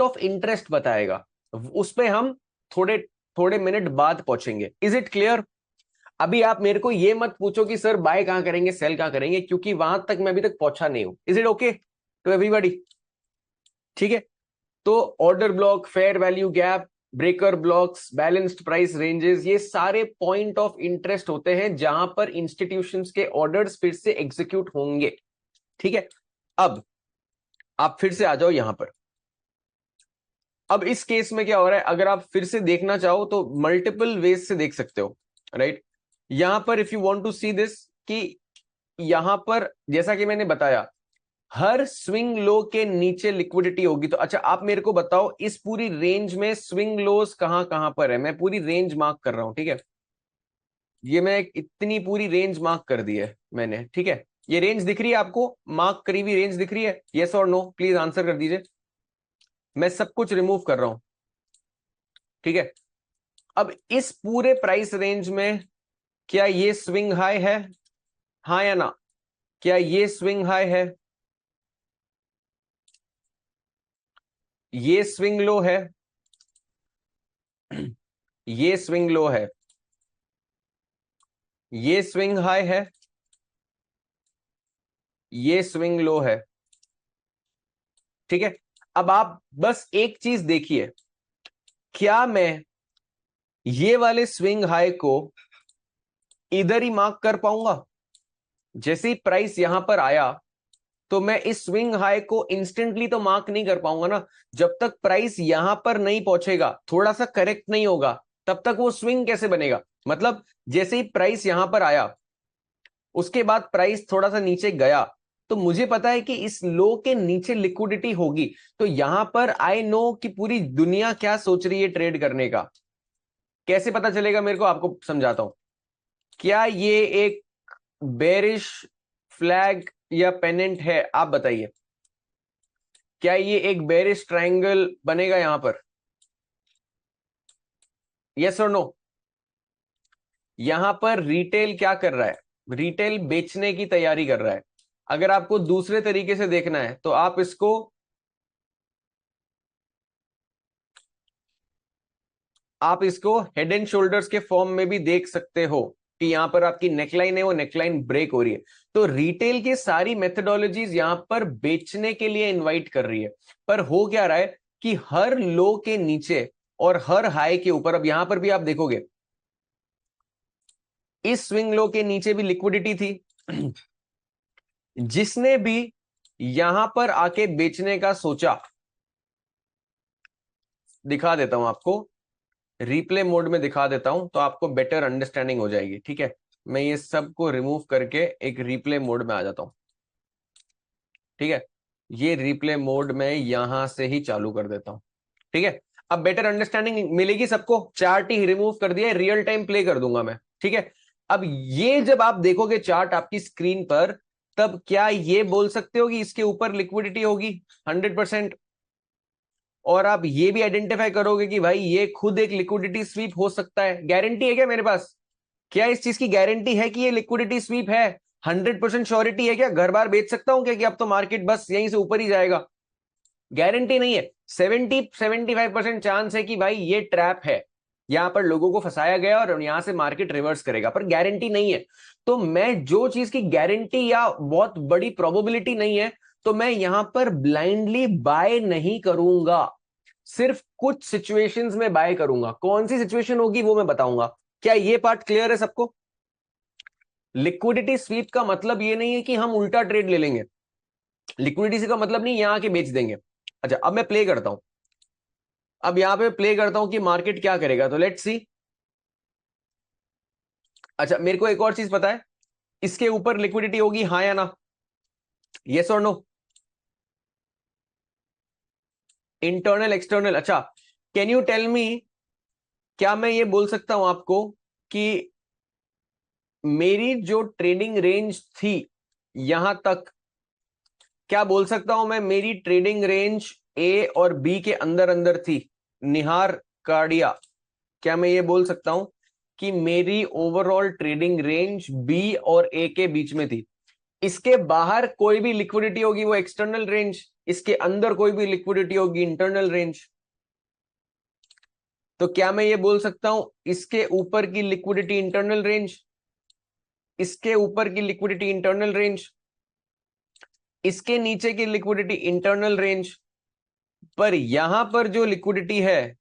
Of interest बताएगा, उस पे हम थोड़े थोड़े मिनट बाद पहुंचेंगे। Is it clear? अभी आप मेरे को ये मत पूछो कि सर बाय कहां करेंगे, सेल कहां करेंगे, क्योंकि वहां तक मैं अभी तक पहुंचा नहीं हूं। Is it okay to everybody? ठीक है, तो order block, fair value gap, breaker blocks, balanced price ranges, ये सारे पॉइंट ऑफ इंटरेस्ट होते हैं जहां पर इंस्टीट्यूशंस के ऑर्डर्स फिर से एग्जीक्यूट होंगे। ठीक है, अब आप फिर से आ जाओ यहां पर। अब इस केस में क्या हो रहा है, अगर आप फिर से देखना चाहो तो मल्टीपल वेज से देख सकते हो, राइट? यहां पर if you want to see this, कि यहां पर जैसा कि मैंने बताया, हर स्विंग लो के नीचे लिक्विडिटी होगी। तो अच्छा, आप मेरे को बताओ इस पूरी रेंज में स्विंग लोस कहां कहां पर है? मैं पूरी रेंज मार्क कर रहा हूं, ठीक है? ये मैं इतनी पूरी रेंज मार्क कर दी है मैंने, ठीक है? ये रेंज दिख रही है आपको? मार्क करी हुई रेंज दिख रही है? यस और नो प्लीज आंसर कर दीजिए। मैं सब कुछ रिमूव कर रहा हूं, ठीक है? अब इस पूरे प्राइस रेंज में क्या ये स्विंग हाई है? हाँ या ना? क्या ये स्विंग हाई है? ये स्विंग लो है? ये स्विंग लो है? ये स्विंग हाई है? ये स्विंग लो है? ठीक है, अब आप बस एक चीज देखिए, क्या मैं ये वाले स्विंग हाई को इधर ही मार्क कर पाऊंगा? जैसे ही प्राइस यहां पर आया तो मैं इस स्विंग हाई को इंस्टेंटली तो मार्क नहीं कर पाऊंगा ना। जब तक प्राइस यहां पर नहीं पहुंचेगा, थोड़ा सा करेक्ट नहीं होगा, तब तक वो स्विंग कैसे बनेगा? मतलब जैसे ही प्राइस यहां पर आया, उसके बाद प्राइस थोड़ा सा नीचे गया, तो मुझे पता है कि इस लो के नीचे लिक्विडिटी होगी। तो यहां पर आई नो कि पूरी दुनिया क्या सोच रही है ट्रेड करने का। कैसे पता चलेगा मेरे को? आपको समझाता हूं। क्या ये एक बेरिश फ्लैग या पेनेंट है? आप बताइए, क्या ये एक बेरिश ट्रायंगल बनेगा यहां पर? यस और नो? यहां पर रिटेल क्या कर रहा है? रिटेल बेचने की तैयारी कर रहा है। अगर आपको दूसरे तरीके से देखना है तो आप इसको हेड एंड शोल्डर्स के फॉर्म में भी देख सकते हो कि यहां पर आपकी नेकलाइन है, वो नेकलाइन ब्रेक हो रही है। तो रिटेल की सारी मेथोडोलॉजीज यहां पर बेचने के लिए इनवाइट कर रही है। पर हो क्या रहा है कि हर लो के नीचे और हर हाई के ऊपर, अब यहां पर भी आप देखोगे, इस स्विंग लो के नीचे भी लिक्विडिटी थी। जिसने भी यहां पर आके बेचने का सोचा, दिखा देता हूं आपको, रिप्ले मोड में दिखा देता हूं तो आपको बेटर अंडरस्टैंडिंग हो जाएगी। ठीक है, मैं ये सब को रिमूव करके एक रिप्ले मोड में आ जाता हूं। ठीक है, ये रिप्ले मोड में यहां से ही चालू कर देता हूं। ठीक है, अब बेटर अंडरस्टैंडिंग मिलेगी सबको। चार्ट ही रिमूव कर दिया, रियल टाइम प्ले कर दूंगा मैं। ठीक है, अब ये जब आप देखोगे चार्ट आपकी स्क्रीन पर, तब क्या ये बोल सकते हो कि इसके ऊपर लिक्विडिटी होगी 100%? और आप ये भी आइडेंटिफाई करोगे कि भाई ये खुद एक लिक्विडिटी स्वीप हो सकता है। गारंटी है क्या मेरे पास? क्या इस चीज की गारंटी है कि ये लिक्विडिटी स्वीप है? 100% श्योरिटी है क्या? घर बार बेच सकता हूं क्या कि अब तो मार्केट बस यहीं से ऊपर ही जाएगा? गारंटी नहीं है। 70-75% चांस है कि भाई ये ट्रैप है, यहां पर लोगों को फंसाया गया और यहां से मार्केट रिवर्स करेगा, पर गारंटी नहीं है। तो मैं जो चीज की गारंटी या बहुत बड़ी प्रोबेबिलिटी नहीं है, तो मैं यहां पर ब्लाइंडली बाय नहीं करूंगा। सिर्फ कुछ सिचुएशंस में बाय करूंगा। कौन सी सिचुएशन होगी वो मैं बताऊंगा। क्या ये पार्ट क्लियर है सबको? लिक्विडिटी स्वीप का मतलब ये नहीं है कि हम उल्टा ट्रेड ले लेंगे। लिक्विडिटी का मतलब नहीं यहां के बेच देंगे। अच्छा, अब मैं प्ले करता हूं। अब यहां पे प्ले करता हूं कि मार्केट क्या करेगा, तो लेट्स सी। अच्छा, मेरे को एक और चीज पता है, इसके ऊपर लिक्विडिटी होगी, हाँ या ना? यस और नो? इंटरनल एक्सटर्नल, अच्छा, कैन यू टेल मी, क्या मैं ये बोल सकता हूं आपको कि मेरी जो ट्रेडिंग रेंज थी यहां तक, क्या बोल सकता हूं मैं मेरी ट्रेडिंग रेंज ए और बी के अंदर अंदर थी? निहार काडिया, क्या मैं ये बोल सकता हूं कि मेरी ओवरऑल ट्रेडिंग रेंज बी और ए के बीच में थी? इसके बाहर कोई भी लिक्विडिटी होगी वो एक्सटर्नल रेंज, इसके अंदर कोई भी लिक्विडिटी होगी, इंटरनल रेंज। तो क्या मैं ये बोल सकता हूं इसके ऊपर की लिक्विडिटी इंटरनल रेंज, इसके ऊपर की लिक्विडिटी इंटरनल रेंज, इसके नीचे की लिक्विडिटी इंटरनल रेंज, पर यहां पर जो लिक्विडिटी है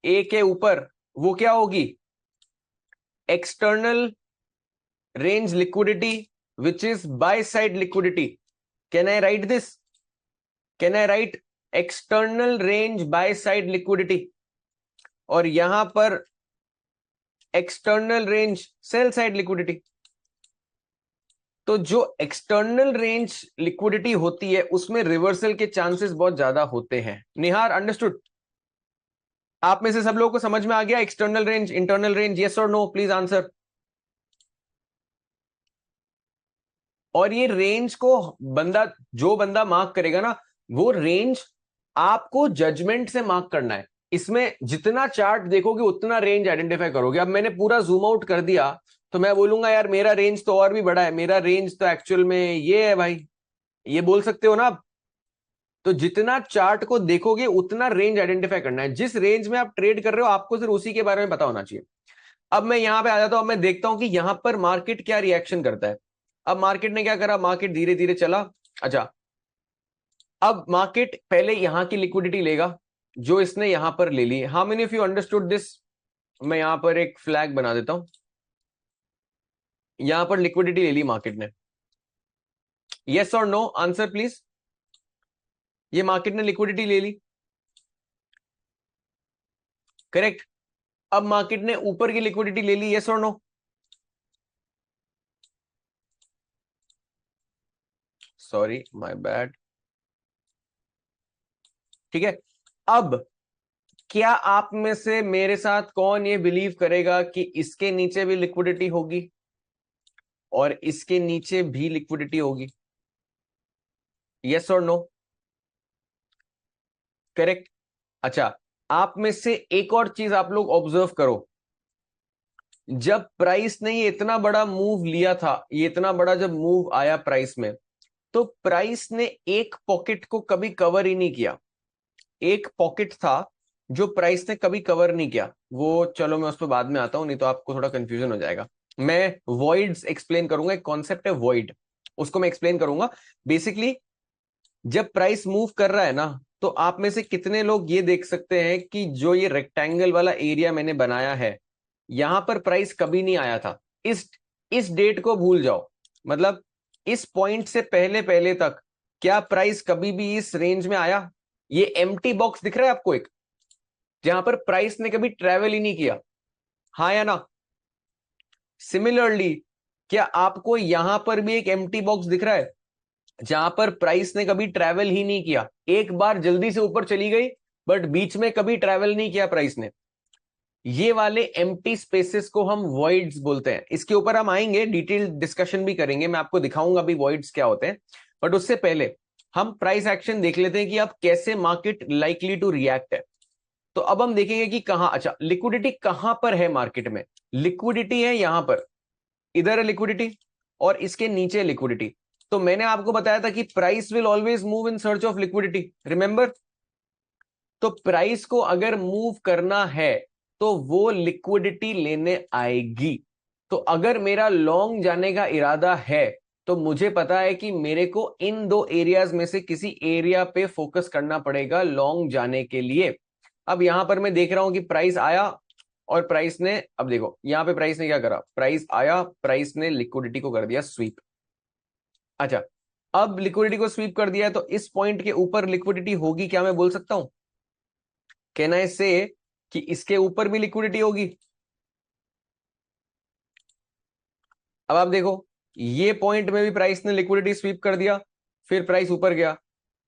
ए के ऊपर वो क्या होगी, external range liquidity which is buy side liquidity. Can I write this? Can I write external range buy side liquidity? और यहां पर external range sell side liquidity. तो जो एक्सटर्नल रेंज लिक्विडिटी होती है उसमें रिवर्सल के चांसेस बहुत ज्यादा होते हैं। निहार अंडरस्टूड? आप में से सब लोगों को समझ में आ गया external range internal range? Yes और नो प्लीज आंसर। और ये रेंज को जो बंदा मार्क करेगा ना, वो रेंज आपको जजमेंट से मार्क करना है। इसमें जितना चार्ट देखोगे उतना रेंज आइडेंटिफाई करोगे। अब मैंने पूरा जूम आउट कर दिया तो मैं बोलूंगा यार मेरा रेंज तो और भी बड़ा है, मेरा रेंज तो एक्चुअल में ये है भाई, ये बोल सकते हो ना आप। तो जितना चार्ट को देखोगे उतना रेंज आइडेंटिफाई करना है। जिस रेंज में आप ट्रेड कर रहे हो आपको सिर्फ उसी के बारे में पता होना चाहिए। अब मैं यहां पे आ जाता हूं, मैं देखता हूं कि यहां पर मार्केट क्या रिएक्शन करता है। अब मार्केट ने क्या करा, मार्केट धीरे धीरे चला। अच्छा, अब मार्केट पहले यहां की लिक्विडिटी लेगा जो इसने यहां पर ले ली। How many of you understood this? मैं यहां पर एक फ्लैग बना देता हूं। यहां पर लिक्विडिटी ले ली मार्केट ने, यस और नो आंसर प्लीज। ये मार्केट ने लिक्विडिटी ले ली, करेक्ट। अब मार्केट ने ऊपर की लिक्विडिटी ले ली, यस और नो? Sorry my bad. ठीक है। अब क्या आप में से मेरे साथ कौन ये बिलीव करेगा कि इसके नीचे भी लिक्विडिटी होगी और इसके नीचे भी लिक्विडिटी होगी? यस और नो? करेक्ट। अच्छा, आप में से एक और चीज आप लोग ऑब्जर्व करो। जब प्राइस ने ये इतना बड़ा मूव लिया था, ये इतना बड़ा जब मूव आया प्राइस में, तो प्राइस ने एक पॉकेट को कभी कवर ही नहीं किया। एक पॉकेट था जो प्राइस ने कभी कवर नहीं किया। वो चलो मैं उस पर बाद में आता हूं, नहीं तो आपको थोड़ा कंफ्यूजन हो जाएगा। मैं वॉइड्स एक्सप्लेन करूंगा, एक कॉन्सेप्ट है वॉइड, उसको मैं एक्सप्लेन करूंगा। बेसिकली जब प्राइस मूव कर रहा है ना, तो आप में से कितने लोग ये देख सकते हैं कि जो ये रेक्टेंगल वाला एरिया मैंने बनाया है, यहां पर प्राइस कभी नहीं आया था। इस डेट को भूल जाओ, मतलब इस पॉइंट से पहले पहले तक क्या प्राइस कभी भी इस रेंज में आया? ये एम्प्टी बॉक्स दिख रहा है आपको एक, जहां पर प्राइस ने कभी ट्रेवल ही नहीं किया, हाँ या ना? सिमिलरली क्या आपको यहां पर भी एक एम्प्टी बॉक्स दिख रहा है जहां पर प्राइस ने कभी ट्रैवल ही नहीं किया? एक बार जल्दी से ऊपर चली गई बट बीच में कभी ट्रैवल नहीं किया प्राइस ने। ये वाले एम्प्टी स्पेसेस को हम वॉइड्स बोलते हैं। इसके ऊपर हम आएंगे, डिटेल डिस्कशन भी करेंगे, मैं आपको दिखाऊंगा भी वॉइड्स क्या होते हैं। बट उससे पहले हम प्राइस एक्शन देख लेते हैं कि अब कैसे मार्केट लाइकली टू रिएक्ट है। तो अब हम देखेंगे कि कहां, अच्छा लिक्विडिटी कहां पर है मार्केट में। लिक्विडिटी है यहां पर, इधर है लिक्विडिटी और इसके नीचे लिक्विडिटी। तो मैंने आपको बताया था कि price will always move in search of liquidity, remember? तो प्राइस को अगर मूव करना है तो वो लिक्विडिटी लेने आएगी। तो अगर मेरा लॉन्ग जाने का इरादा है तो मुझे पता है कि मेरे को इन दो एरियाज में से किसी एरिया पे फोकस करना पड़ेगा लॉन्ग जाने के लिए। अब यहां पर मैं देख रहा हूं कि प्राइस आया और प्राइस ने, अब देखो यहां पे प्राइस ने क्या करा, प्राइस आया, प्राइस ने लिक्विडिटी को कर दिया स्वीप। अच्छा, अब लिक्विडिटी को स्वीप कर दिया है तो इस पॉइंट के ऊपर लिक्विडिटी होगी, क्या मैं बोल सकता हूं? कैन आई से कि इसके ऊपर भी लिक्विडिटी होगी? अब आप देखो ये पॉइंट में भी प्राइस ने लिक्विडिटी स्वीप कर दिया, फिर प्राइस ऊपर गया।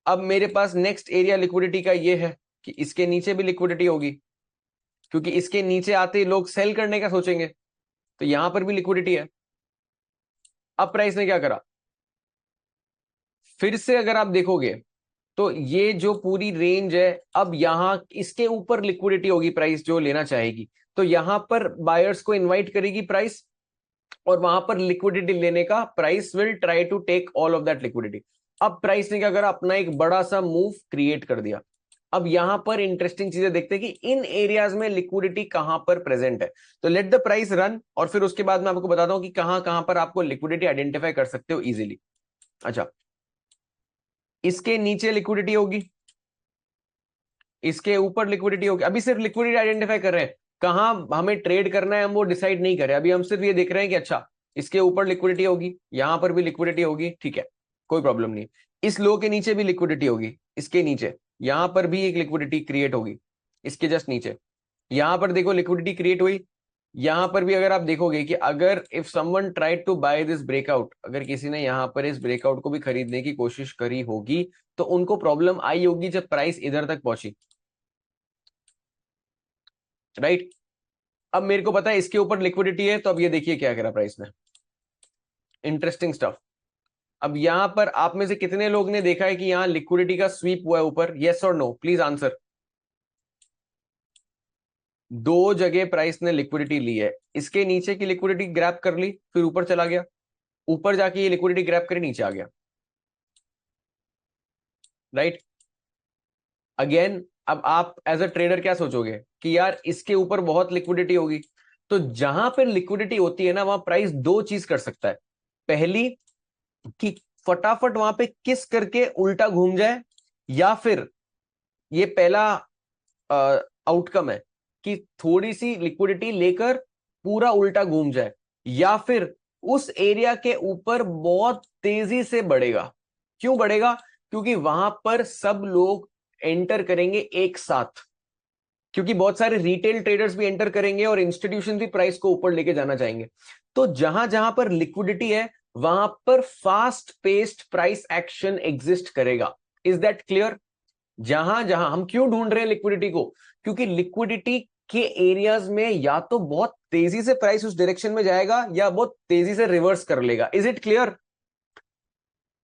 अब मेरे पास नेक्स्ट एरिया लिक्विडिटी का ये है कि इसके नीचे भी लिक्विडिटी होगी, क्योंकि इसके नीचे आते ही लोग सेल करने का सोचेंगे, तो यहां पर भी लिक्विडिटी है। अब प्राइस ने क्या करा, फिर से अगर आप देखोगे तो ये जो पूरी रेंज है, अब यहां इसके ऊपर लिक्विडिटी होगी प्राइस जो लेना चाहेगी, तो यहां पर बायर्स को इनवाइट करेगी प्राइस और वहां पर लिक्विडिटी लेने का price will try to take all of that liquidity. अब प्राइस ने क्या करा, अपना एक बड़ा सा मूव क्रिएट कर दिया। अब यहां पर इंटरेस्टिंग चीजें देखते हैं कि इन एरियाज में लिक्विडिटी कहां पर प्रेजेंट है। तो लेट द प्राइस रन, और फिर उसके बाद मैं आपको बताता हूं कि कहां कहां पर आपको लिक्विडिटी आइडेंटिफाई कर सकते हो इजीली। अच्छा, इसके नीचे लिक्विडिटी होगी, इसके ऊपर लिक्विडिटी होगी। अभी सिर्फ लिक्विडिटी आइडेंटिफाई कर रहे हैं, कहां हमें ट्रेड करना है हम वो डिसाइड नहीं कर रहे। अभी हम सिर्फ ये देख रहे हैं कि अच्छा इसके ऊपर लिक्विडिटी होगी, यहां पर भी लिक्विडिटी होगी, ठीक है, कोई प्रॉब्लम नहीं। इस लो के नीचे भी लिक्विडिटी होगी, इसके नीचे यहां पर भी एक लिक्विडिटी क्रिएट होगी, इसके जस्ट नीचे यहां पर देखो लिक्विडिटी क्रिएट हुई। यहां पर भी अगर आप देखोगे कि अगर if someone tried to buy this breakout, अगर किसी ने यहां पर इस ब्रेकआउट को भी खरीदने की कोशिश करी होगी तो उनको प्रॉब्लम आई होगी जब प्राइस इधर तक पहुंची, राइट। अब मेरे को पता है इसके ऊपर लिक्विडिटी है, तो अब ये देखिए क्या करा प्राइस ने, इंटरेस्टिंग स्टफ। अब यहां पर आप में से कितने लोग ने देखा है कि यहां लिक्विडिटी का स्वीप हुआ है ऊपर, यस और नो, प्लीज आंसर। दो जगह प्राइस ने लिक्विडिटी ली है, इसके नीचे की लिक्विडिटी ग्रैब कर ली, फिर ऊपर चला गया, ऊपर जाके ये लिक्विडिटी ग्रैब करे नीचे आ गया, राइट। अगेन अब आप एज अ ट्रेडर क्या सोचोगे कि यार इसके ऊपर बहुत लिक्विडिटी होगी, तो जहां पर लिक्विडिटी होती है ना वहां प्राइस दो चीज कर सकता है। पहली कि फटाफट वहां पे किस करके उल्टा घूम जाए, या फिर ये पहला आउटकम है कि थोड़ी सी लिक्विडिटी लेकर पूरा उल्टा घूम जाए, या फिर उस एरिया के ऊपर बहुत तेजी से बढ़ेगा। क्यों बढ़ेगा? क्योंकि वहां पर सब लोग एंटर करेंगे एक साथ, क्योंकि बहुत सारे रिटेल ट्रेडर्स भी एंटर करेंगे और इंस्टीट्यूशन भी प्राइस को ऊपर लेके जाना चाहेंगे। तो जहां जहां पर लिक्विडिटी है वहां पर fast paced price action exist करेगा। Is that clear? जहां जहां हम क्यों ढूंढ रहे हैं लिक्विडिटी को, क्योंकि लिक्विडिटी के एरियाज में या तो बहुत तेजी से प्राइस उस डायरेक्शन में जाएगा या बहुत तेजी से रिवर्स कर लेगा। Is it clear?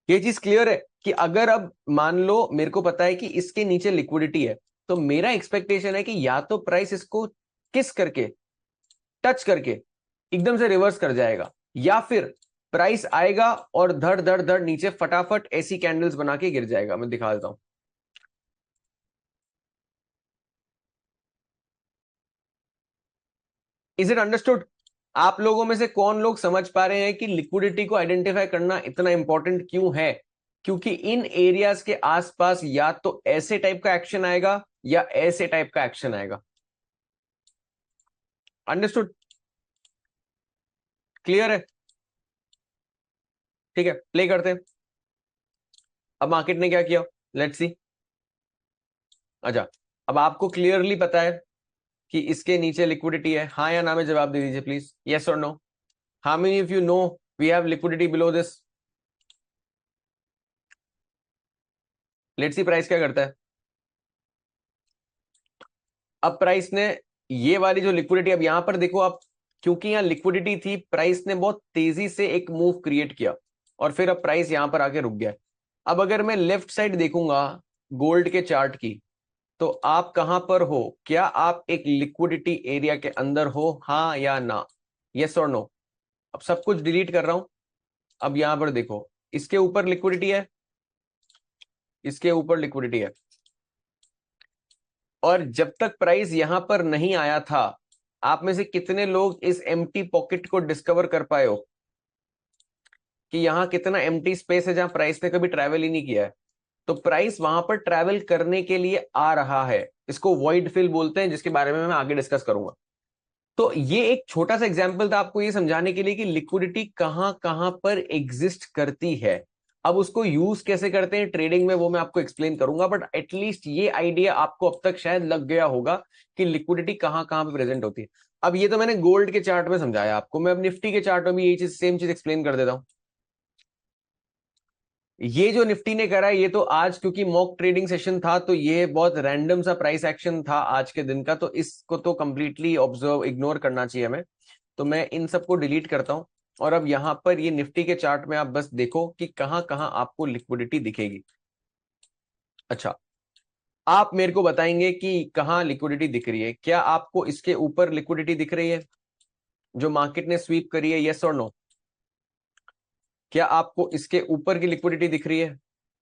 ये चीज क्लियर है कि अगर अब मान लो मेरे को पता है कि इसके नीचे लिक्विडिटी है, तो मेरा एक्सपेक्टेशन है कि या तो प्राइस इसको किस करके, टच करके एकदम से रिवर्स कर जाएगा, या फिर प्राइस आएगा और धड़ धड़ धड़ नीचे फटाफट ऐसी कैंडल्स बना के गिर जाएगा। मैं दिखा देता हूं। Is it understood? आप लोगों में से कौन लोग समझ पा रहे हैं कि लिक्विडिटी को आइडेंटिफाई करना इतना इंपॉर्टेंट क्यों है? क्योंकि इन एरियाज के आसपास या तो ऐसे टाइप का एक्शन आएगा या ऐसे टाइप का एक्शन आएगा। अंडरस्टूड? क्लियर है? ठीक है, प्ले करते हैं। अब मार्केट ने क्या किया, लेट्स सी। अच्छा, अब आपको क्लियरली पता है कि इसके नीचे लिक्विडिटी है, हाँ या ना में जवाब दे दीजिए प्लीज, यस और no. How many of you know we have liquidity below this? Let's see price क्या करता है। अब प्राइस ने ये वाली जो लिक्विडिटी, अब यहां पर देखो आप, क्योंकि यहां लिक्विडिटी थी, प्राइस ने बहुत तेजी से एक मूव क्रिएट किया और फिर अब प्राइस यहां पर आके रुक गया। अब अगर मैं लेफ्ट साइड देखूंगा गोल्ड के चार्ट की, तो आप कहां पर हो? क्या आप एक लिक्विडिटी एरिया के अंदर हो, हाँ या ना, यस और नो? अब सब कुछ डिलीट कर रहा हूं। अब यहां पर देखो, इसके ऊपर लिक्विडिटी है, इसके ऊपर लिक्विडिटी है, और जब तक प्राइस यहां पर नहीं आया था, आप में से कितने लोग इस एम्प्टी पॉकेट को डिस्कवर कर पाए हो कि यहां कितना एम्प्टी स्पेस है जहां प्राइस ने कभी ट्रैवल ही नहीं किया है? तो प्राइस वहां पर ट्रैवल करने के लिए आ रहा है, इसको वॉइड फिल बोलते हैं, जिसके बारे में मैं आगे डिस्कस करूंगा। तो ये एक छोटा सा एग्जांपल था आपको ये समझाने के लिए कि लिक्विडिटी कहां कहां पर एग्जिस्ट करती है। अब उसको यूज कैसे करते हैं ट्रेडिंग में वो मैं आपको एक्सप्लेन करूंगा, बट एटलीस्ट ये आइडिया आपको अब तक शायद लग गया होगा कि लिक्विडिटी कहां कहां पे प्रेजेंट होती है। अब ये तो मैंने गोल्ड के चार्ट में समझाया आपको, मैं अब निफ्टी के चार्ट में भी यही चीज, सेम चीज एक्सप्लेन कर देता हूं। ये जो निफ्टी ने करा है, ये तो आज क्योंकि मॉक ट्रेडिंग सेशन था तो ये बहुत रैंडम सा प्राइस एक्शन था आज के दिन का, तो इसको तो कंप्लीटली ऑब्जर्व इग्नोर करना चाहिए हमें। तो मैं इन सबको डिलीट करता हूं, और अब यहां पर ये निफ्टी के चार्ट में आप बस देखो कि कहां कहां आपको लिक्विडिटी दिखेगी। अच्छा, आप मेरे को बताएंगे कि कहां लिक्विडिटी दिख रही है। क्या आपको इसके ऊपर लिक्विडिटी दिख रही है जो मार्केट ने स्वीप करी है, यस और नो? क्या आपको इसके ऊपर की लिक्विडिटी दिख रही है?